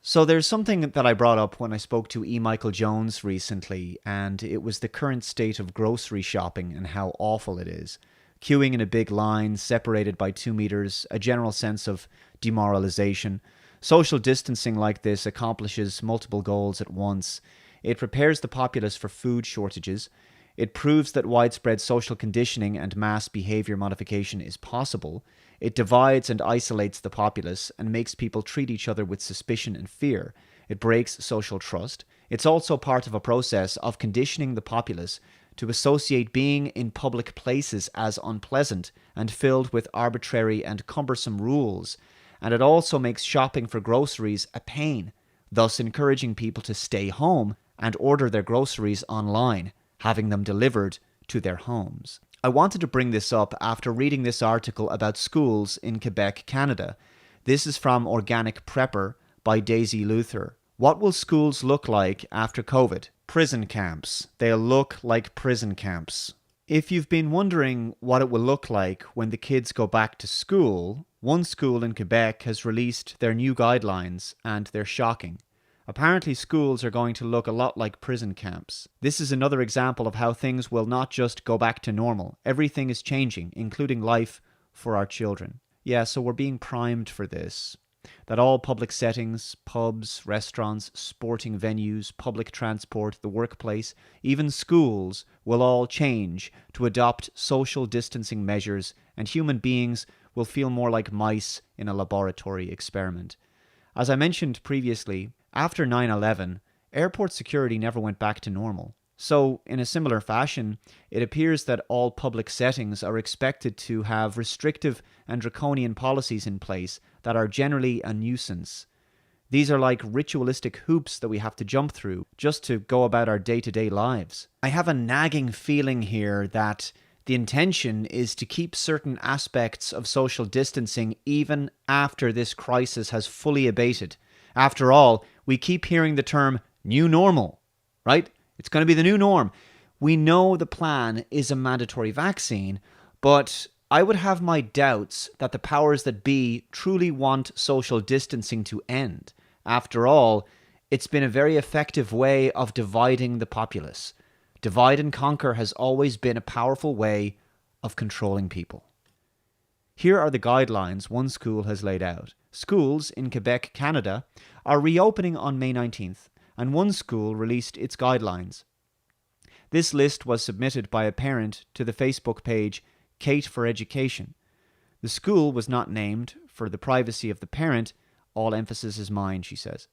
So there's something that I brought up when I spoke to E. Michael Jones recently, and it was the current state of grocery shopping and how awful it is. Queuing in a big line, separated by 2 meters, a general sense of demoralization. Social distancing like this accomplishes multiple goals at once. It prepares the populace for food shortages. It proves that widespread social conditioning and mass behavior modification is possible. It divides and isolates the populace and makes people treat each other with suspicion and fear. It breaks social trust. It's also part of a process of conditioning the populace to associate being in public places as unpleasant and filled with arbitrary and cumbersome rules. And it also makes shopping for groceries a pain, thus encouraging people to stay home and order their groceries online, having them delivered to their homes. I wanted to bring this up after reading this article about schools in Quebec, Canada. This is from Organic Prepper by Daisy Luther. What will schools look like after COVID? Prison camps. They'll look like prison camps. If you've been wondering what it will look like when the kids go back to school, one school in Quebec has released their new guidelines and they're shocking. Apparently schools are going to look a lot like prison camps. This is another example of how things will not just go back to normal. Everything is changing, including life for our children. Yeah, so we're being primed for this. That all public settings, pubs, restaurants, sporting venues, public transport, the workplace, even schools will all change to adopt social distancing measures, and human beings will feel more like mice in a laboratory experiment. As I mentioned previously, after 9/11, airport security never went back to normal. So, in a similar fashion, it appears that all public settings are expected to have restrictive and draconian policies in place that are generally a nuisance. These are like ritualistic hoops that we have to jump through just to go about our day-to-day lives. I have a nagging feeling here that the intention is to keep certain aspects of social distancing even after this crisis has fully abated. After all, we keep hearing the term new normal, right? It's going to be the new norm. We know the plan is a mandatory vaccine, but I would have my doubts that the powers that be truly want social distancing to end. After all, it's been a very effective way of dividing the populace. Divide and conquer has always been a powerful way of controlling people. Here are the guidelines one school has laid out. Schools in Quebec, Canada, are reopening on May 19th, and one school released its guidelines. This list was submitted by a parent to the Facebook page Kate for Education. The school was not named for the privacy of the parent. All emphasis is mine, she says.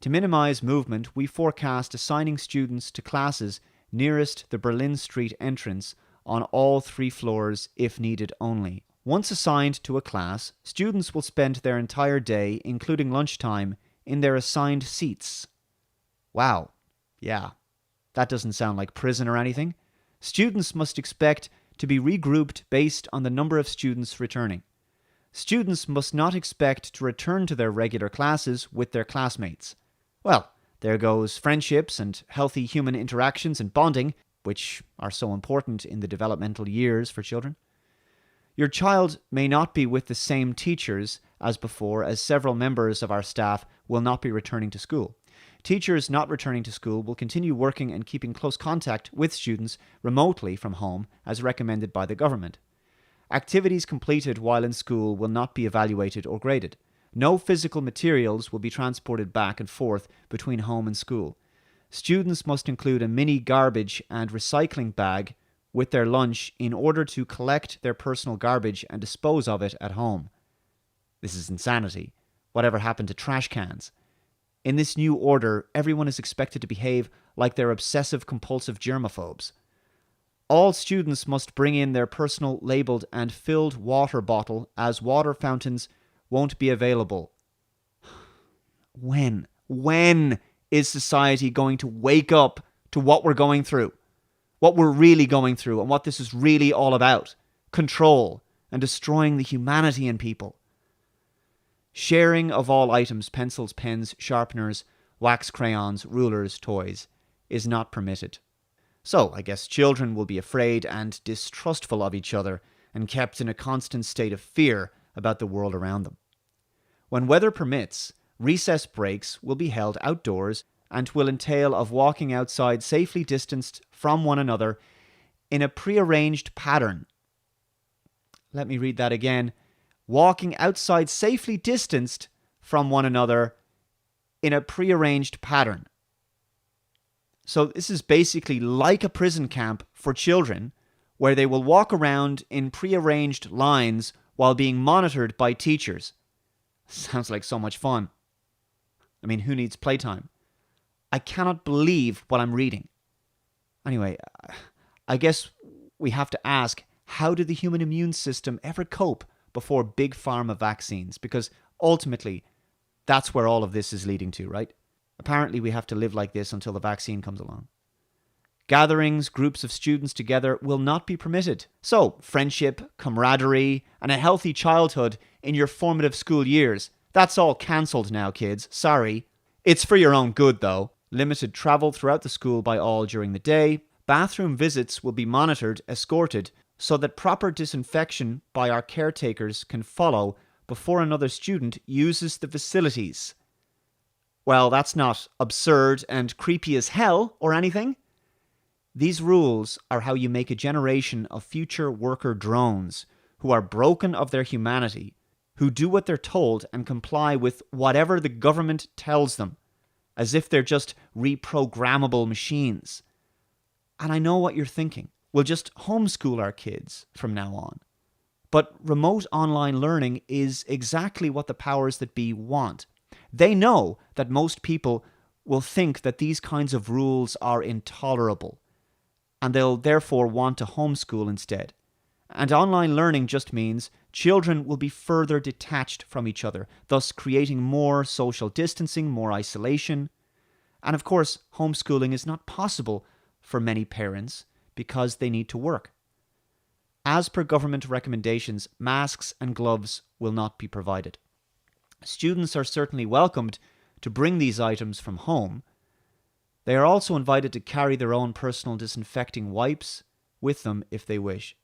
To minimize movement, we forecast assigning students to classes nearest the Berlin Street entrance on all 3 floors if needed only. Once assigned to a class, students will spend their entire day, including lunchtime, in their assigned seats. Wow. Yeah. That doesn't sound like prison or anything. Students must expect to be regrouped based on the number of students returning. Students must not expect to return to their regular classes with their classmates. Well, there goes friendships and healthy human interactions and bonding, which are so important in the developmental years for children. Your child may not be with the same teachers as before, as several members of our staff will not be returning to school. Teachers not returning to school will continue working and keeping close contact with students remotely from home as recommended by the government. Activities completed while in school will not be evaluated or graded. No physical materials will be transported back and forth between home and school. Students must include a mini garbage and recycling bag with their lunch in order to collect their personal garbage and dispose of it at home. This is insanity. Whatever happened to trash cans? In this new order, everyone is expected to behave like they're obsessive-compulsive germaphobes. All students must bring in their personal labeled and filled water bottle, as water fountains won't be available. When is society going to wake up to what we're going through? What we're really going through and what this is really all about? Control and destroying the humanity in people. Sharing of all items, pencils, pens, sharpeners, wax crayons, rulers, toys, is not permitted. So, I guess children will be afraid and distrustful of each other and kept in a constant state of fear about the world around them. When weather permits, Recess breaks will be held outdoors and will entail of walking outside safely distanced from one another in a prearranged pattern. Let me read that again. Walking outside safely distanced from one another in a prearranged pattern. So this is basically like a prison camp for children, where they will walk around in prearranged lines while being monitored by teachers. Sounds like so much fun. I mean, who needs playtime? I cannot believe what I'm reading. Anyway, I guess we have to ask, how did the human immune system ever cope before big pharma vaccines? Because ultimately, that's where all of this is leading to, right? Apparently, we have to live like this until the vaccine comes along. Gatherings, groups of students together will not be permitted. So, friendship, camaraderie, and a healthy childhood in your formative school years, that's all cancelled now, kids. Sorry. It's for your own good, though. Limited travel throughout the school by all during the day. Bathroom visits will be monitored, escorted, so that proper disinfection by our caretakers can follow before another student uses the facilities. Well, that's not absurd and creepy as hell or anything. These rules are how you make a generation of future worker drones who are broken of their humanity, who do what they're told and comply with whatever the government tells them, as if they're just reprogrammable machines. And I know what you're thinking. We'll just homeschool our kids from now on. But remote online learning is exactly what the powers that be want. They know that most people will think that these kinds of rules are intolerable, and they'll therefore want to homeschool instead. And online learning just means children will be further detached from each other, thus creating more social distancing, more isolation. And of course, homeschooling is not possible for many parents because they need to work. As per government recommendations, masks and gloves will not be provided. Students are certainly welcomed to bring these items from home. They are also invited to carry their own personal disinfecting wipes with them if they wish.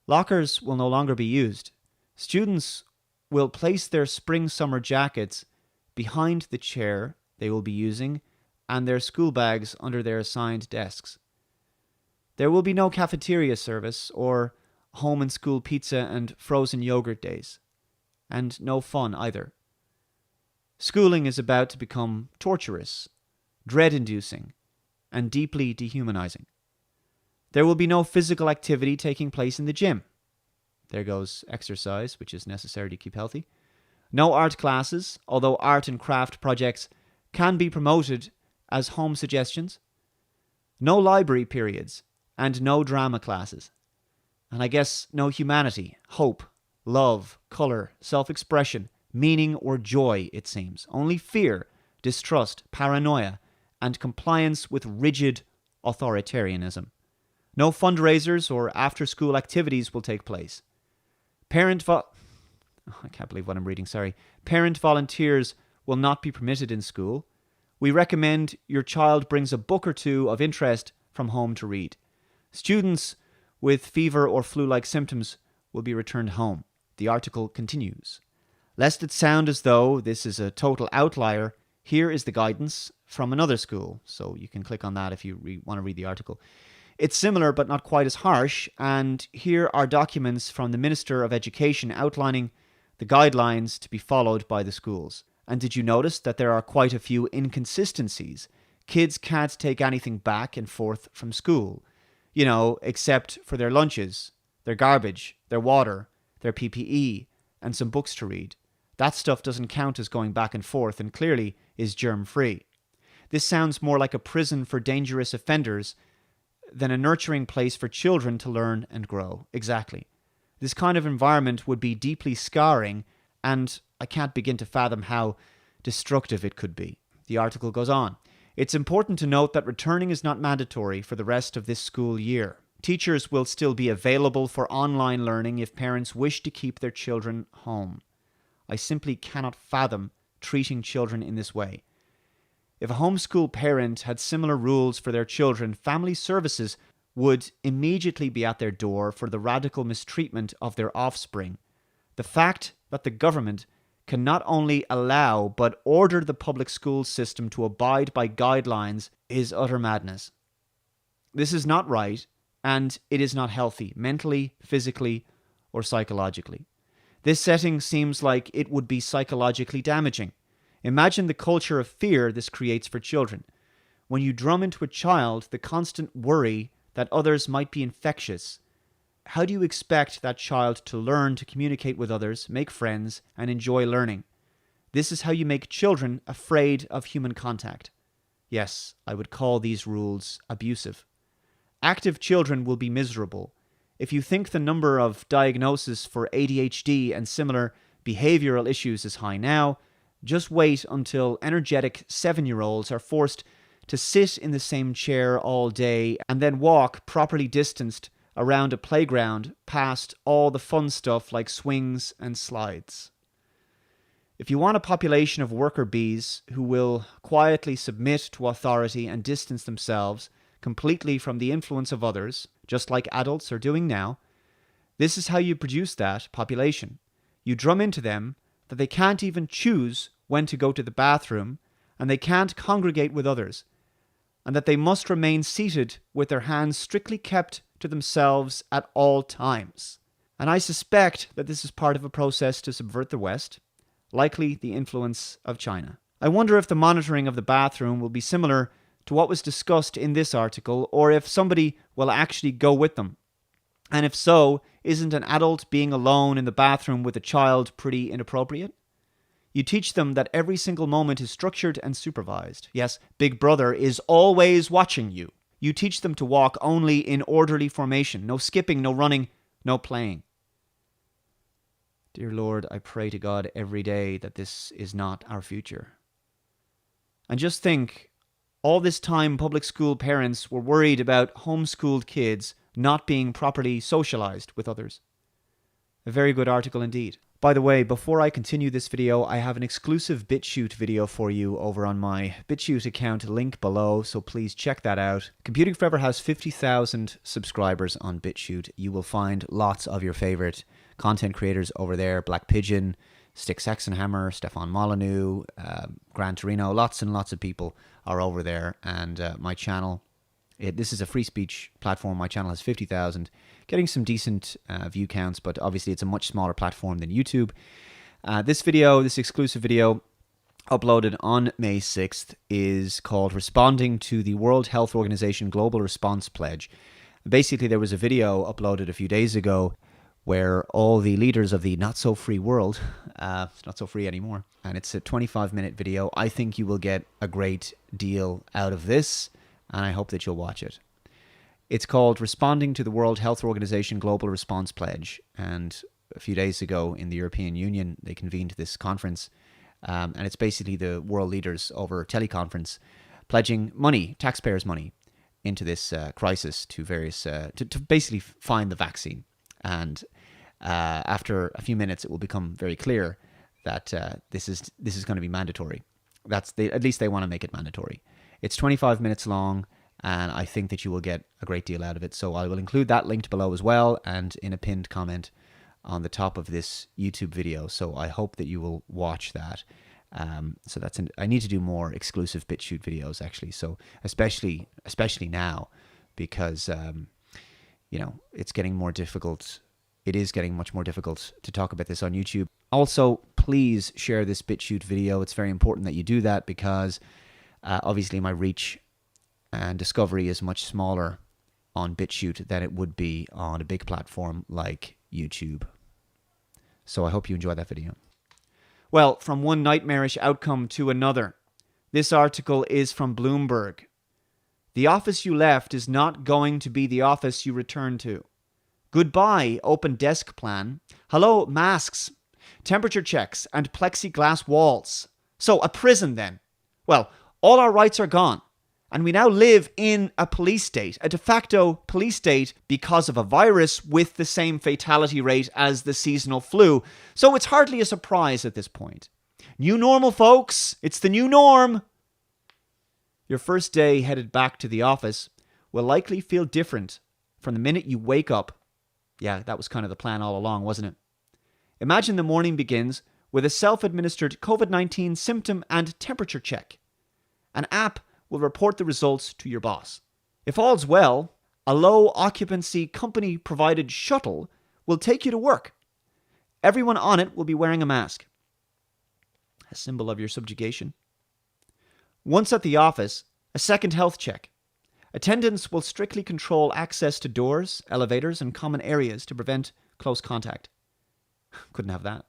Lockers will no longer be used. Students will place their spring-summer jackets behind the chair they will be using and their school bags under their assigned desks. There will be no cafeteria service or home and school pizza and frozen yogurt days. And no fun either. Schooling is about to become torturous, dread-inducing, and deeply dehumanizing. There will be no physical activity taking place in the gym. There goes exercise, which is necessary to keep healthy. No art classes, although art and craft projects can be promoted as home suggestions. No library periods, and no drama classes. And I guess no humanity, hope, love, colour, self-expression, meaning or joy, it seems. Only fear, distrust, paranoia, and compliance with rigid authoritarianism. No fundraisers or after-school activities will take place. Parent volunteers will not be permitted in school. We recommend your child brings a book or two of interest from home to read. Students with fever or flu-like symptoms will be returned home. The article continues. Lest it sound as though this is a total outlier, here is the guidance from another school. So you can click on that if you want to read the article. It's similar but not quite as harsh, and here are documents from the Minister of Education outlining the guidelines to be followed by the schools. And did you notice that there are quite a few inconsistencies? Kids can't take anything back and forth from school, except for their lunches, their garbage, their water, their PPE, and some books to read. That stuff doesn't count as going back and forth and clearly is germ-free. This sounds more like a prison for dangerous offenders than a nurturing place for children to learn and grow. Exactly. This kind of environment would be deeply scarring, and I can't begin to fathom how destructive it could be. The article goes on. It's important to note that returning is not mandatory for the rest of this school year. Teachers will still be available for online learning if parents wish to keep their children home. I simply cannot fathom treating children in this way. If a homeschool parent had similar rules for their children, family services would immediately be at their door for the radical mistreatment of their offspring. The fact that the government can not only allow but order the public school system to abide by guidelines is utter madness. This is not right, and it is not healthy, mentally, physically, or psychologically. This setting seems like it would be psychologically damaging. Imagine the culture of fear this creates for children. When you drum into a child the constant worry that others might be infectious, how do you expect that child to learn to communicate with others, make friends, and enjoy learning? This is how you make children afraid of human contact. Yes, I would call these rules abusive. Active children will be miserable. If you think the number of diagnoses for ADHD and similar behavioral issues is high now, just wait until energetic 7-year-olds are forced to sit in the same chair all day and then walk properly distanced around a playground past all the fun stuff like swings and slides. If you want a population of worker bees who will quietly submit to authority and distance themselves completely from the influence of others, just like adults are doing now, this is how you produce that population. You drum into them that they can't even choose when to go to the bathroom, and they can't congregate with others, and that they must remain seated with their hands strictly kept to themselves at all times. And I suspect that this is part of a process to subvert the West, likely the influence of China. I wonder if the monitoring of the bathroom will be similar to what was discussed in this article, or if somebody will actually go with them. And if so, isn't an adult being alone in the bathroom with a child pretty inappropriate? You teach them that every single moment is structured and supervised. Yes, Big Brother is always watching you. You teach them to walk only in orderly formation. No skipping, no running, no playing. Dear Lord, I pray to God every day that this is not our future. And just think, all this time public school parents were worried about homeschooled kids not being properly socialized with others. A very good article indeed. By the way, before I continue this video, I have an exclusive BitChute video for you over on my BitChute account, link below, so please check that out. Computing Forever has 50,000 subscribers on BitChute. You will find lots of your favorite content creators over there. Black Pigeon, Stick Saxonhammer, Stefan Molyneux, Grant Torino, lots and lots of people are over there. And my channel, this is a free speech platform. My channel has 50,000, getting some decent view counts, but obviously it's a much smaller platform than YouTube. This exclusive video, uploaded on May 6th, is called Responding to the World Health Organization Global Response Pledge. Basically, there was a video uploaded a few days ago where all the leaders of the not-so-free world, it's not so free anymore, and it's a 25-minute video. I think you will get a great deal out of this, and I hope that you'll watch it. It's called Responding to the World Health Organization Global Response Pledge, and a few days ago in the European Union, they convened this conference, and it's basically the world leaders over teleconference pledging money, taxpayers' money, into this crisis to various to basically find the vaccine. And after a few minutes, it will become very clear that this is going to be mandatory. At least they want to make it mandatory. It's 25 minutes long, and I think that you will get a great deal out of it. So I will include that linked below as well, and in a pinned comment on the top of this YouTube video. So I hope that you will watch that. So I need to do more exclusive BitChute videos, actually. So especially now, because it's getting more difficult. It is getting much more difficult to talk about this on YouTube. Also, please share this BitChute video. It's very important that you do that, because obviously my reach and discovery is much smaller on BitChute than it would be on a big platform like YouTube. So I hope you enjoy that video. Well, from one nightmarish outcome to another. This article is from Bloomberg. The office you left is not going to be the office you return to. Goodbye, open desk plan. Hello, masks, temperature checks, and plexiglass walls. So, a prison then. Well, all our rights are gone. And we now live in a police state, a de facto police state, because of a virus with the same fatality rate as the seasonal flu. So it's hardly a surprise at this point. New normal, folks. It's the new norm. Your first day headed back to the office will likely feel different from the minute you wake up. Yeah, that was kind of the plan all along, wasn't it? Imagine the morning begins with a self-administered COVID-19 symptom and temperature check. An app will report the results to your boss. If all's well, a low-occupancy company-provided shuttle will take you to work. Everyone on it will be wearing a mask, a symbol of your subjugation. Once at the office, a second health check. Attendants will strictly control access to doors, elevators, and common areas to prevent close contact. Couldn't have that.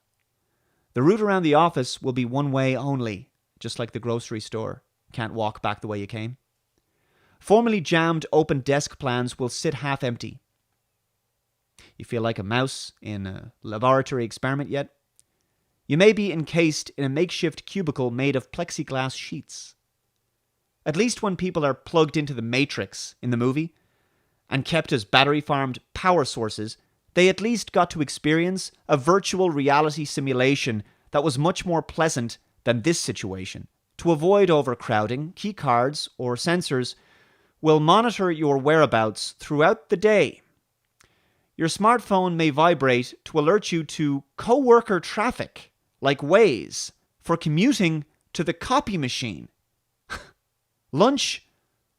The route around the office will be one way only, just like the grocery store. Can't walk back the way you came. Formerly jammed open desk plans will sit half empty. You feel like a mouse in a laboratory experiment yet? You may be encased in a makeshift cubicle made of plexiglass sheets. At least when people are plugged into the Matrix in the movie and kept as battery-farmed power sources, they at least got to experience a virtual reality simulation that was much more pleasant than this situation. To avoid overcrowding, key cards or sensors will monitor your whereabouts throughout the day. Your smartphone may vibrate to alert you to co-worker traffic, like Waze, for commuting to the copy machine. Lunch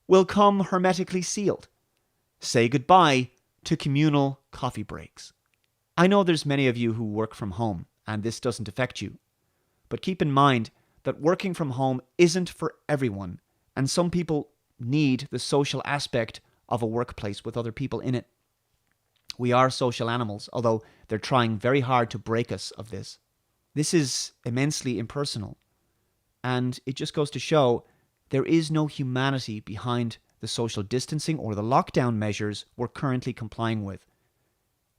will come hermetically sealed. Say goodbye to communal coffee breaks. I know there's many of you who work from home, and this doesn't affect you. But keep in mind that working from home isn't for everyone, and some people need the social aspect of a workplace with other people in it. We are social animals, although they're trying very hard to break us of this. This is immensely impersonal, and it just goes to show there is no humanity behind the social distancing or the lockdown measures we're currently complying with.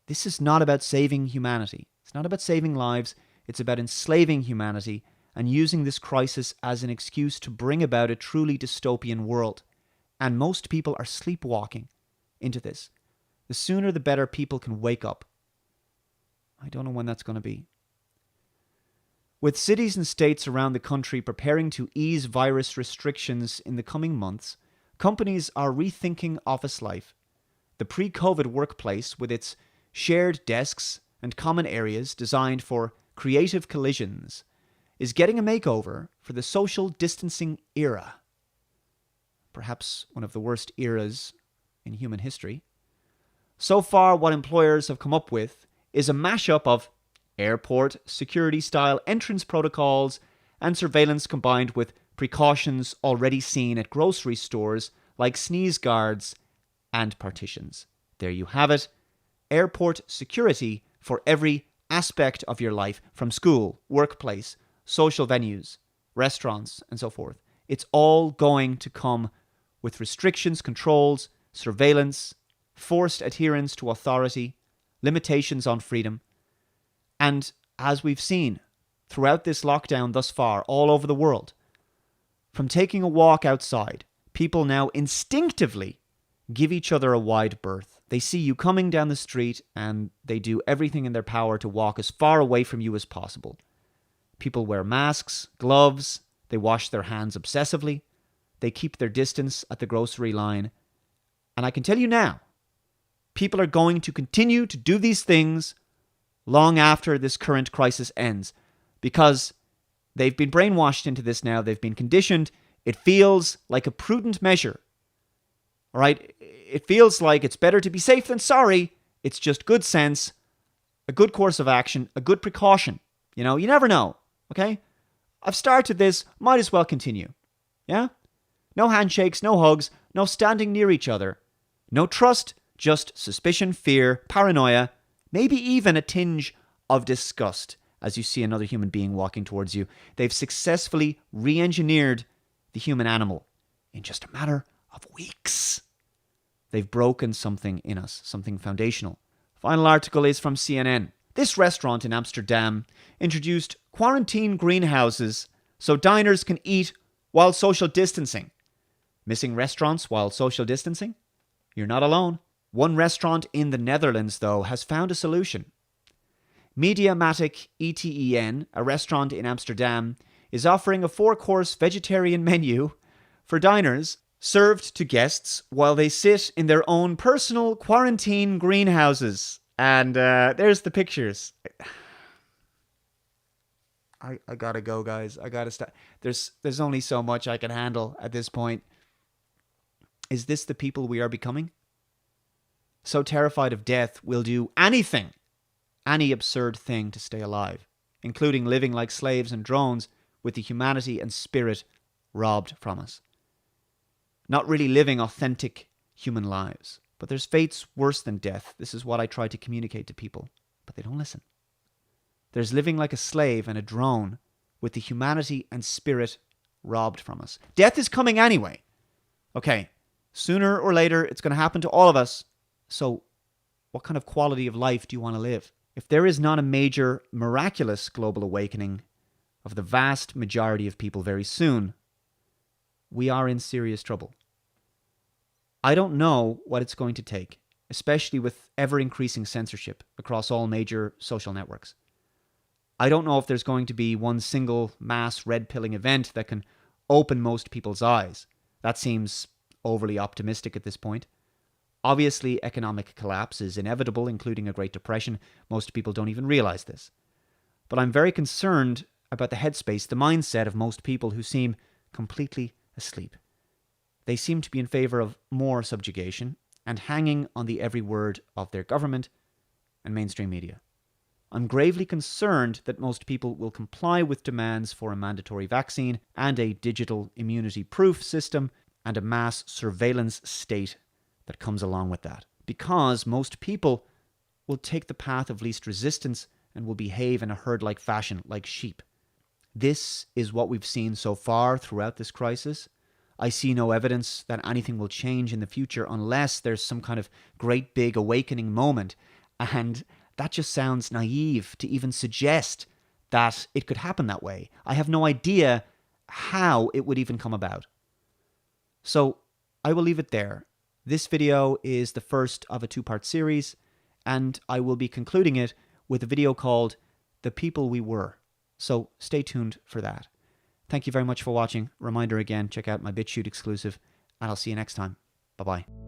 This is not about saving humanity. It's not about saving lives. It's about enslaving humanity and using this crisis as an excuse to bring about a truly dystopian world. And most people are sleepwalking into this. The sooner the better people can wake up. I don't know when that's going to be. With cities and states around the country preparing to ease virus restrictions in the coming months, companies are rethinking office life. The pre-COVID workplace, with its shared desks and common areas designed for creative collisions, is getting a makeover for the social distancing era. Perhaps one of the worst eras in human history. So far, what employers have come up with is a mashup of airport security-style entrance protocols and surveillance combined with precautions already seen at grocery stores like sneeze guards and partitions. There you have it. Airport security for every aspect of your life, from school, workplace, social venues, restaurants, and so forth. It's all going to come with restrictions, controls, surveillance, forced adherence to authority, limitations on freedom. And as we've seen throughout this lockdown thus far all over the world, from taking a walk outside, people now instinctively give each other a wide berth. They see you coming down the street and they do everything in their power to walk as far away from you as possible. People wear masks, gloves, they wash their hands obsessively, they keep their distance at the grocery line. And I can tell you now, people are going to continue to do these things long after this current crisis ends, because they've been brainwashed into this now, they've been conditioned. It feels like a prudent measure. All right? It feels like it's better to be safe than sorry. It's just good sense, a good course of action, a good precaution. You know, you never know, okay? I've started this, might as well continue. Yeah? No handshakes, no hugs, no standing near each other. No trust, just suspicion, fear, paranoia, maybe even a tinge of disgust as you see another human being walking towards you. They've successfully re-engineered the human animal in just a matter of weeks. They've broken something in us, something foundational. Final article is from CNN. This restaurant in Amsterdam introduced quarantine greenhouses so diners can eat while social distancing. Missing restaurants while social distancing? You're not alone. One restaurant in the Netherlands, though, has found a solution. Mediamatic ETEN, a restaurant in Amsterdam, is offering a 4-course vegetarian menu for diners served to guests while they sit in their own personal quarantine greenhouses. And there's the pictures. I gotta go, guys. I gotta stop. There's only so much I can handle at this point. Is this the people we are becoming? So terrified of death, we'll do anything, any absurd thing to stay alive, including living like slaves and drones with the humanity and spirit robbed from us. Not really living authentic human lives. But there's fates worse than death. This is what I try to communicate to people, but they don't listen. There's living like a slave and a drone with the humanity and spirit robbed from us. Death is coming anyway. Okay, sooner or later, it's going to happen to all of us. So what kind of quality of life do you want to live? If there is not a major, miraculous global awakening of the vast majority of people very soon, we are in serious trouble. I don't know what it's going to take, especially with ever-increasing censorship across all major social networks. I don't know if there's going to be one single mass red-pilling event that can open most people's eyes. That seems overly optimistic at this point. Obviously, economic collapse is inevitable, including a Great Depression. Most people don't even realize this. But I'm very concerned about the headspace, the mindset of most people who seem completely asleep. They seem to be in favor of more subjugation and hanging on the every word of their government and mainstream media. I'm gravely concerned that most people will comply with demands for a mandatory vaccine and a digital immunity-proof system and a mass surveillance state that comes along with that. Because most people will take the path of least resistance and will behave in a herd-like fashion, like sheep. This is what we've seen so far throughout this crisis. I see no evidence that anything will change in the future unless there's some kind of great big awakening moment. And that just sounds naive to even suggest that it could happen that way. I have no idea how it would even come about. So I will leave it there. This video is the first of a two-part series, and I will be concluding it with a video called The People We Were. So stay tuned for that. Thank you very much for watching. Reminder again, check out my BitChute exclusive, and I'll see you next time. Bye-bye.